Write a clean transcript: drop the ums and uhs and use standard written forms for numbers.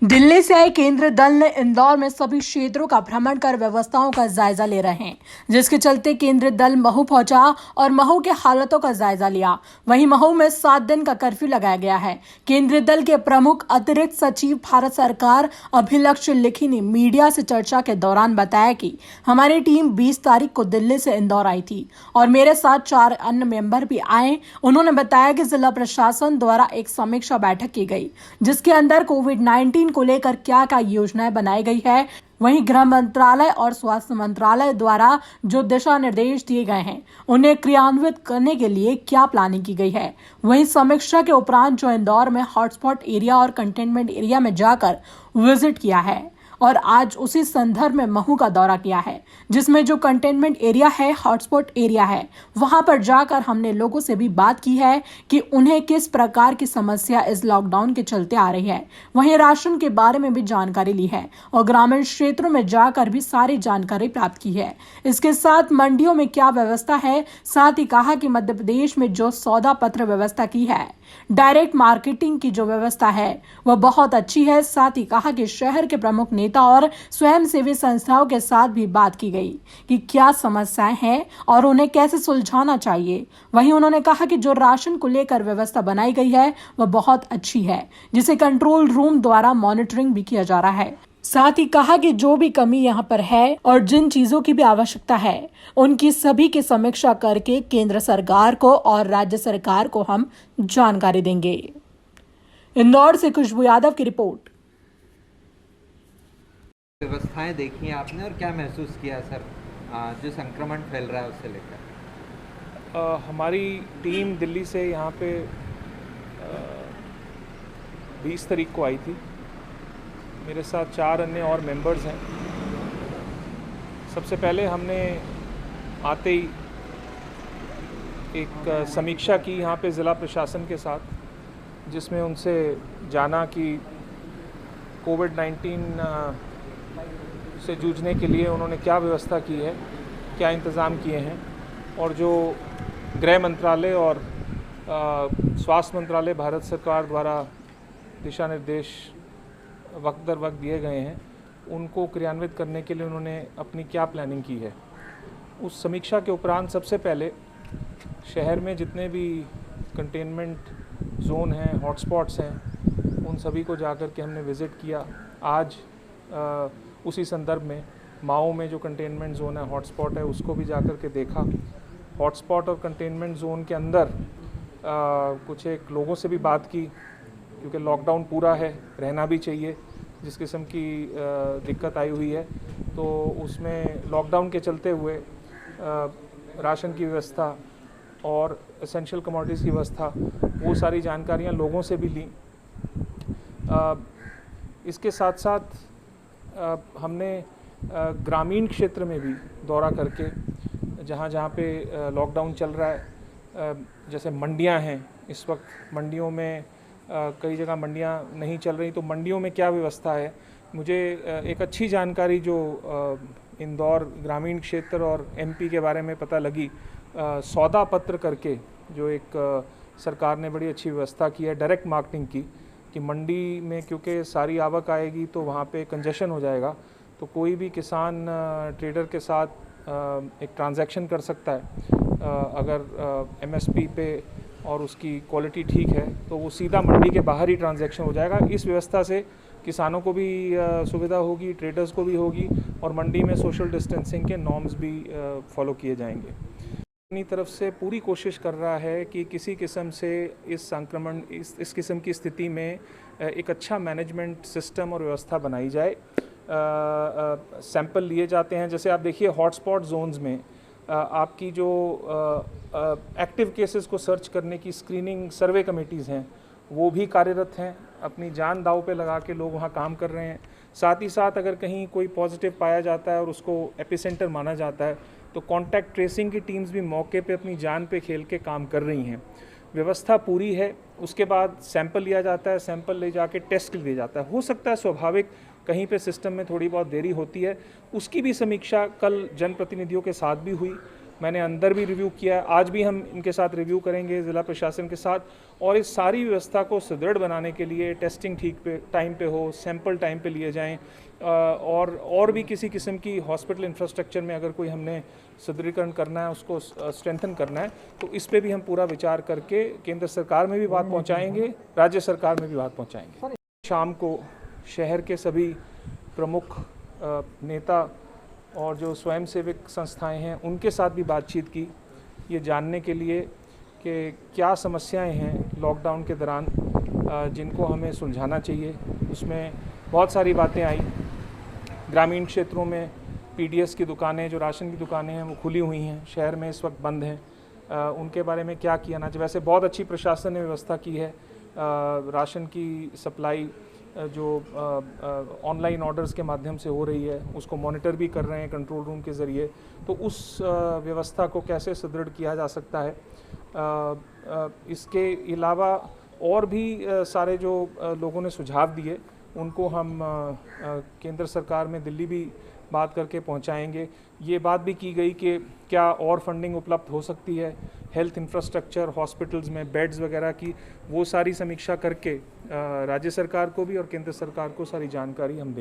दिल्ली से आए केंद्रीय दल ने इंदौर में सभी क्षेत्रों का भ्रमण कर व्यवस्थाओं का जायजा ले रहे हैं, जिसके चलते केंद्रीय दल महू पहुंचा और महू के हालातों का जायजा लिया। वहीं महू में 7 दिन का कर्फ्यू लगाया गया है। केंद्रीय दल के प्रमुख अतिरिक्त सचिव भारत सरकार अभिलक्ष्य लिखी ने मीडिया से चर्चा के दौरान बताया कि हमारी टीम 20 तारीख को दिल्ली से इंदौर आई थी और मेरे साथ 4 अन्य मेंबर भी आए। उन्होंने बताया कि जिला प्रशासन द्वारा एक समीक्षा बैठक की गई, जिसके अंदर कोविड-19 को लेकर क्या क्या योजनाएं बनाई गई है। वहीं गृह मंत्रालय और स्वास्थ्य मंत्रालय द्वारा जो दिशा निर्देश दिए गए हैं उन्हें क्रियान्वित करने के लिए क्या प्लानिंग की गई है। वहीं समीक्षा के उपरांत जो इंदौर में हॉटस्पॉट एरिया और कंटेनमेंट एरिया में जाकर विजिट किया है और आज उसी संदर्भ में महू का दौरा किया है, जिसमें जो कंटेनमेंट एरिया है, हॉटस्पॉट एरिया है, वहां पर जाकर हमने लोगों से भी बात की है कि उन्हें किस प्रकार की समस्या इस लॉकडाउन के चलते आ रही है। वहीं राशन के बारे में भी जानकारी ली है और ग्रामीण क्षेत्रों में जाकर भी सारी जानकारी प्राप्त की है। इसके साथ मंडियों में क्या व्यवस्था है, साथ ही कहा कि मध्य प्रदेश में जो सौदा पत्र व्यवस्था की है, डायरेक्ट मार्केटिंग की जो व्यवस्था है वह बहुत अच्छी है। साथ ही कहा कि शहर के प्रमुख नेता और स्वयंसेवी संस्थाओं के साथ भी बात की गई कि क्या समस्याएं हैं और उन्हें कैसे सुलझाना चाहिए। वहीं उन्होंने कहा कि जो राशन को लेकर व्यवस्था बनाई गई है वह बहुत अच्छी है, जिसे कंट्रोल रूम द्वारा मॉनिटरिंग भी किया जा रहा है। साथ ही कहा कि जो भी कमी यहाँ पर है और जिन चीजों की भी आवश्यकता है उनकी सभी की समीक्षा करके केंद्र सरकार को और राज्य सरकार को हम जानकारी देंगे। इंदौर से खुशबू यादव की रिपोर्ट। व्यवस्थाएं देखी हैं आपने और क्या महसूस किया सर, जो संक्रमण फैल रहा है उससे लेकर? हमारी टीम दिल्ली से यहाँ पे 20 तारीख को आई थी। मेरे साथ 4 अन्य और मेंबर्स हैं। सबसे पहले हमने आते ही एक समीक्षा की यहाँ पे ज़िला प्रशासन के साथ, जिसमें उनसे जाना कि कोविड-19 से जूझने के लिए उन्होंने क्या व्यवस्था की है, क्या इंतज़ाम किए हैं, और जो गृह मंत्रालय और स्वास्थ्य मंत्रालय भारत सरकार द्वारा दिशा निर्देश वक्त दर वक्त दिए गए हैं उनको क्रियान्वित करने के लिए उन्होंने अपनी क्या प्लानिंग की है। उस समीक्षा के उपरांत सबसे पहले शहर में जितने भी कंटेनमेंट जोन हैं, हॉटस्पॉट्स हैं, उन सभी को जाकर के हमने विज़िट किया। आज उसी संदर्भ में माओ में जो कंटेनमेंट जोन है, हॉटस्पॉट है, उसको भी जाकर के देखा। हॉटस्पॉट और कंटेनमेंट जोन के अंदर कुछ एक लोगों से भी बात की, क्योंकि लॉकडाउन पूरा है, रहना भी चाहिए। जिस किस्म की दिक्कत आई हुई है तो उसमें लॉकडाउन के चलते हुए राशन की व्यवस्था और एसेंशियल कमोडिटीज़ की व्यवस्था, वो सारी जानकारियाँ लोगों से भी ली। इसके साथ साथ हमने ग्रामीण क्षेत्र में भी दौरा करके जहाँ जहाँ पे लॉकडाउन चल रहा है, जैसे मंडियाँ हैं, इस वक्त मंडियों में कई जगह मंडियाँ नहीं चल रही, तो मंडियों में क्या व्यवस्था है। मुझे एक अच्छी जानकारी जो इंदौर ग्रामीण क्षेत्र और एमपी के बारे में पता लगी, सौदा पत्र करके जो एक सरकार ने बड़ी अच्छी व्यवस्था की है डायरेक्ट मार्केटिंग की, कि मंडी में क्योंकि सारी आवक आएगी तो वहाँ पे कंजेशन हो जाएगा, तो कोई भी किसान ट्रेडर के साथ एक ट्रांजैक्शन कर सकता है। अगर एमएसपी पे और उसकी क्वालिटी ठीक है तो वो सीधा मंडी के बाहर ही ट्रांजैक्शन हो जाएगा। इस व्यवस्था से किसानों को भी सुविधा होगी, ट्रेडर्स को भी होगी, और मंडी में सोशल डिस्टेंसिंग के नॉर्म्स भी फॉलो किए जाएंगे। अपनी तरफ से पूरी कोशिश कर रहा है कि किसी किस्म से इस संक्रमण इस किस्म की स्थिति में एक अच्छा मैनेजमेंट सिस्टम और व्यवस्था बनाई जाए। सैंपल लिए जाते हैं, जैसे आप देखिए हॉटस्पॉट जोन्स में आपकी जो एक्टिव केसेस को सर्च करने की स्क्रीनिंग सर्वे कमेटीज़ हैं वो भी कार्यरत हैं, अपनी जान दांव पे लगा के लोग वहाँ काम कर रहे हैं। साथ ही साथ अगर कहीं कोई पॉजिटिव पाया जाता है और उसको एपिसेंटर माना जाता है तो कॉन्टैक्ट ट्रेसिंग की टीम्स भी मौके पे अपनी जान पे खेल के काम कर रही हैं। व्यवस्था पूरी है। उसके बाद सैंपल लिया जाता है, सैंपल ले जाके टेस्ट दिया जाता है। हो सकता है स्वाभाविक कहीं पे सिस्टम में थोड़ी बहुत देरी होती है, उसकी भी समीक्षा कल जनप्रतिनिधियों के साथ भी हुई। मैंने अंदर भी रिव्यू किया है, आज भी हम इनके साथ रिव्यू करेंगे ज़िला प्रशासन के साथ, और इस सारी व्यवस्था को सुदृढ़ बनाने के लिए टेस्टिंग ठीक पे टाइम पे हो, सैंपल टाइम पे लिए जाएं, और भी किसी किस्म की हॉस्पिटल इंफ्रास्ट्रक्चर में अगर कोई हमने सुदृढ़ीकरण करना है, उसको स्ट्रेंथन करना है, तो इस पे भी हम पूरा विचार करके केंद्र सरकार में भी बात पहुंचाएंगे, राज्य सरकार में भी बात पहुंचाएंगे। शाम को शहर के सभी प्रमुख नेता और जो स्वयंसेवक संस्थाएं हैं उनके साथ भी बातचीत की, ये जानने के लिए कि क्या समस्याएं हैं लॉकडाउन के दौरान जिनको हमें सुलझाना चाहिए। उसमें बहुत सारी बातें आई। ग्रामीण क्षेत्रों में पीडीएस की दुकानें, जो राशन की दुकानें हैं, वो खुली हुई हैं, शहर में इस वक्त बंद हैं, उनके बारे में क्या किया ना चाहिए। वैसे बहुत अच्छी प्रशासन ने व्यवस्था की है, राशन की सप्लाई जो ऑनलाइन ऑर्डर्स के माध्यम से हो रही है, उसको मॉनिटर भी कर रहे हैं कंट्रोल रूम के ज़रिए। तो उस व्यवस्था को कैसे सुदृढ़ किया जा सकता है। इसके अलावा और भी सारे जो लोगों ने सुझाव दिए उनको हम केंद्र सरकार में दिल्ली भी बात करके पहुंचाएंगे। ये बात भी की गई कि क्या और फंडिंग उपलब्ध हो सकती है हेल्थ इंफ्रास्ट्रक्चर, हॉस्पिटल्स में बेड्स वगैरह की, वो सारी समीक्षा करके राज्य सरकार को भी और केंद्र सरकार को सारी जानकारी हम देंगे।